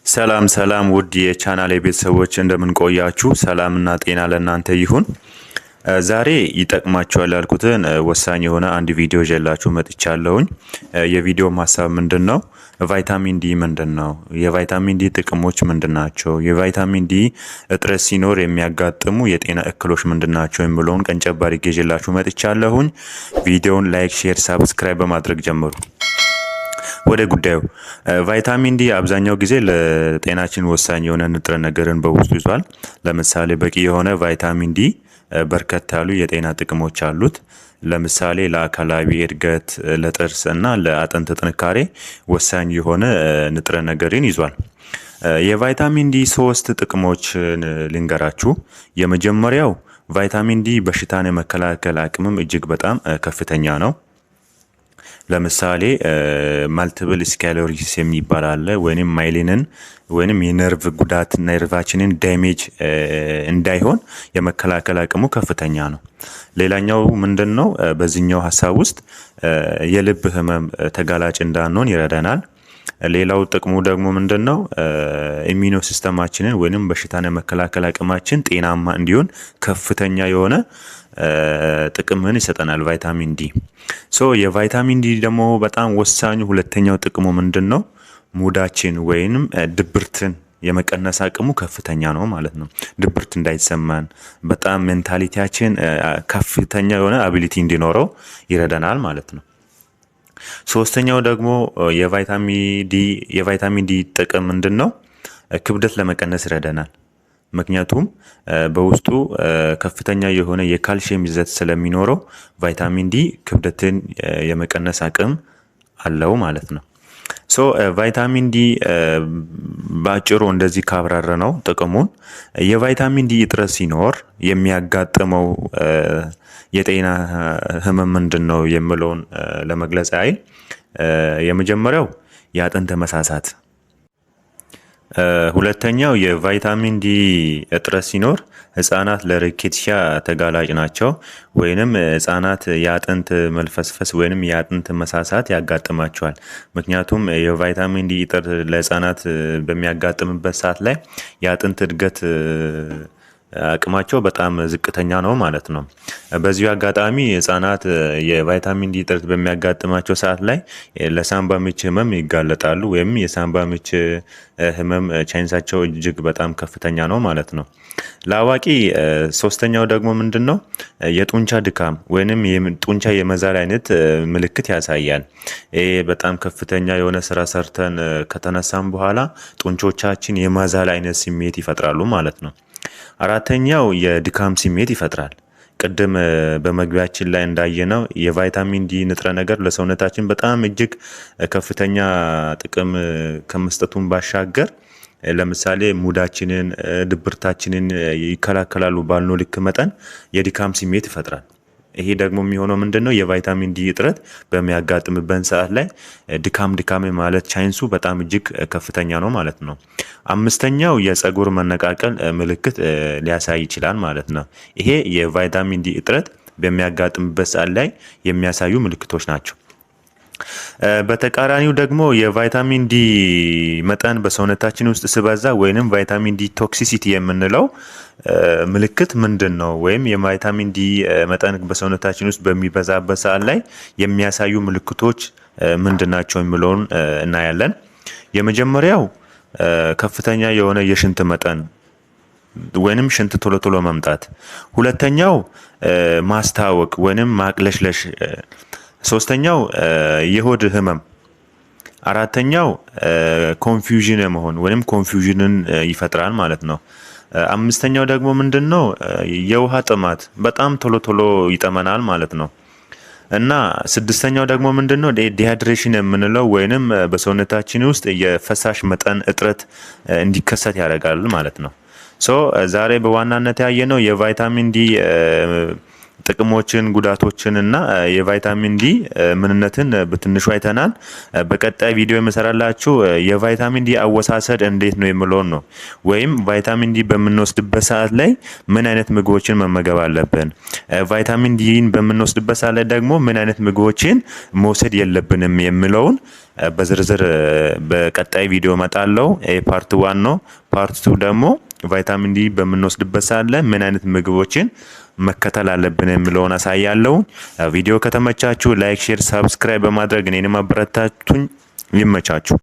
ሰላም ሰላም ውድ የቻናሌ ቤተሰቦች እንደምን ቆያችሁ? ሰላምና ጤና ለእናንተ ይሁን። ዛሬ ይጠቅማችኋል ያልኩትን ወሳኝ የሆነ አንድ ቪዲዮ ይዤላችሁ መጥቻለሁኝ። የቪዲዮም ሀሳብ ምንድን ነው? ቫይታሚን ዲ ምንድን ነው? የቫይታሚን ዲ ጥቅሞች ምንድን ናቸው? የቫይታሚን ዲ እጥረት ሲኖር የሚያጋጥሙ የጤና እክሎች ምንድን ናቸው የሚለውን ቀንጨብ አድርጌ ይዤላችሁ መጥቻለሁኝ። ቪዲዮውን ላይክ፣ ሼር፣ ሳብስክራይብ በማድረግ ጀምሩ። ወደ ጉዳዩ ቫይታሚን ዲ አብዛኛው ጊዜ ለጤናችን ወሳኝ የሆነ ንጥረ ነገርን በውስጡ ይዟል። ለምሳሌ በቂ የሆነ ቫይታሚን ዲ በርከት ያሉ የጤና ጥቅሞች አሉት። ለምሳሌ ለአካላዊ እድገት፣ ለጥርስ እና ለአጥንት ጥንካሬ ወሳኝ የሆነ ንጥረ ነገርን ይዟል። የቫይታሚን ዲ 3 ጥቅሞችን ልንገራችሁ። የመጀመሪያው ቫይታሚን ዲ በሽታን የመከላከል አቅምም እጅግ በጣም ከፍተኛ ነው። ለምሳሌ ማልቲፕል ስክሌሮሲስ የሚባል አለ፣ ወይንም ማይሊንን ወይንም የነርቭ ጉዳት ነርቫችንን ዳሜጅ እንዳይሆን የመከላከል አቅሙ ከፍተኛ ነው። ሌላኛው ምንድን ነው? በዚህኛው ሀሳብ ውስጥ የልብ ህመም ተጋላጭ እንዳንሆን ይረዳናል። ሌላው ጥቅሙ ደግሞ ምንድን ነው? ኢሚኖ ሲስተማችንን ወይንም በሽታን የመከላከል አቅማችን ጤናማ እንዲሆን ከፍተኛ የሆነ ጥቅምን ይሰጠናል ቫይታሚን ዲ። የቫይታሚን ዲ ደግሞ በጣም ወሳኙ ሁለተኛው ጥቅሙ ምንድን ነው? ሙዳችን ወይንም ድብርትን የመቀነስ አቅሙ ከፍተኛ ነው ማለት ነው። ድብርት እንዳይሰማን በጣም ሜንታሊቲያችን ከፍተኛ የሆነ አቢሊቲ እንዲኖረው ይረዳናል ማለት ነው። ሶስተኛው ደግሞ የቫይታሚን ዲ ጥቅም ምንድን ነው? ክብደት ለመቀነስ ይረዳናል። ምክንያቱም በውስጡ ከፍተኛ የሆነ የካልሽየም ይዘት ስለሚኖረው ቫይታሚን ዲ ክብደትን የመቀነስ አቅም አለው ማለት ነው። ቫይታሚን ዲ በአጭሩ እንደዚህ ካብራረ ነው ጥቅሙን። የቫይታሚን ዲ እጥረት ሲኖር የሚያጋጥመው የጤና ህመም ምንድን ነው የሚለውን ለመግለጽ ያህል የመጀመሪያው የአጥንት መሳሳት፣ ሁለተኛው የቫይታሚን ዲ እጥረት ሲኖር ህጻናት ለሪኬትሻ ተጋላጭ ናቸው። ወይንም ህጻናት የአጥንት መልፈስፈስ ወይንም የአጥንት መሳሳት ያጋጥማቸዋል። ምክንያቱም የቫይታሚን ዲ እጥረት ለህጻናት በሚያጋጥምበት ሰዓት ላይ የአጥንት እድገት አቅማቸው በጣም ዝቅተኛ ነው ማለት ነው። በዚሁ አጋጣሚ ህጻናት የቫይታሚን ዲ እጥረት በሚያጋጥማቸው ሰዓት ላይ ለሳምባ ምች ህመም ይጋለጣሉ፣ ወይም የሳምባ ምች ህመም ቻንሳቸው እጅግ በጣም ከፍተኛ ነው ማለት ነው። ለአዋቂ ሶስተኛው ደግሞ ምንድን ነው? የጡንቻ ድካም ወይንም ጡንቻ የመዛል አይነት ምልክት ያሳያል። ይሄ በጣም ከፍተኛ የሆነ ስራ ሰርተን ከተነሳም በኋላ ጡንቾቻችን የማዛል አይነት ስሜት ይፈጥራሉ ማለት ነው። አራተኛው የድካም ስሜት ይፈጥራል። ቅድም በመግቢያችን ላይ እንዳየነው የቫይታሚን ዲ ንጥረ ነገር ለሰውነታችን በጣም እጅግ ከፍተኛ ጥቅም ከመስጠቱም ባሻገር ለምሳሌ ሙዳችንን፣ ድብርታችንን ይከላከላሉ ባልነው ልክ መጠን የድካም ስሜት ይፈጥራል። ይሄ ደግሞ የሚሆነው ምንድን ነው? የቫይታሚን ዲ እጥረት በሚያጋጥምበት ሰዓት ላይ ድካም ማለት ቻንሱ በጣም እጅግ ከፍተኛ ነው ማለት ነው። አምስተኛው የፀጉር መነቃቀል ምልክት ሊያሳይ ይችላል ማለት ነው። ይሄ የቫይታሚን ዲ እጥረት በሚያጋጥምበት ሰዓት ላይ የሚያሳዩ ምልክቶች ናቸው። በተቃራኒው ደግሞ የቫይታሚን ዲ መጠን በሰውነታችን ውስጥ ሲበዛ ወይንም ቫይታሚን ዲ ቶክሲሲቲ የምንለው ምልክት ምንድን ነው? ወይም የቫይታሚን ዲ መጠን በሰውነታችን ውስጥ በሚበዛበት ሰዓት ላይ የሚያሳዩ ምልክቶች ምንድን ናቸው የሚለውን እናያለን። የመጀመሪያው ከፍተኛ የሆነ የሽንት መጠን ወይንም ሽንት ቶሎ ቶሎ መምጣት። ሁለተኛው ማስታወክ ወይንም ማቅለሽለሽ። ሶስተኛው የሆድ ህመም። አራተኛው ኮንፊውዥን መሆን ወይም ኮንፊውዥንን ይፈጥራል ማለት ነው። አምስተኛው ደግሞ ምንድን ነው? የውሃ ጥማት፣ በጣም ቶሎ ቶሎ ይጠመናል ማለት ነው። እና ስድስተኛው ደግሞ ምንድን ነው? ዲሃይድሬሽን የምንለው ወይንም በሰውነታችን ውስጥ የፈሳሽ መጠን እጥረት እንዲከሰት ያደርጋል ማለት ነው። ዛሬ በዋናነት ያየነው የቫይታሚን ዲ ጥቅሞችን፣ ጉዳቶችን እና የቫይታሚን ዲ ምንነትን በትንሹ አይተናል። በቀጣይ ቪዲዮ የምሰራላችሁ የቫይታሚን ዲ አወሳሰድ እንዴት ነው የሚለውን ነው። ወይም ቫይታሚን ዲ በምንወስድበት ሰዓት ላይ ምን አይነት ምግቦችን መመገብ አለብን፣ ቫይታሚን ዲን በምንወስድበት ሰዓት ላይ ደግሞ ምን አይነት ምግቦችን መውሰድ የለብንም የሚለውን በዝርዝር በቀጣይ ቪዲዮ እመጣለሁ። ፓርት 1 ነው። ፓርት 2 ደግሞ ቫይታሚን ዲ በምንወስድበት ሰዓት ላይ ምን አይነት ምግቦችን መከተል አለብን የሚለውን አሳያለሁ። ቪዲዮ ከተመቻችሁ ላይክ፣ ሼር፣ ሰብስክራይብ በማድረግ እኔንም አበረታቱኝ። ይመቻችሁ።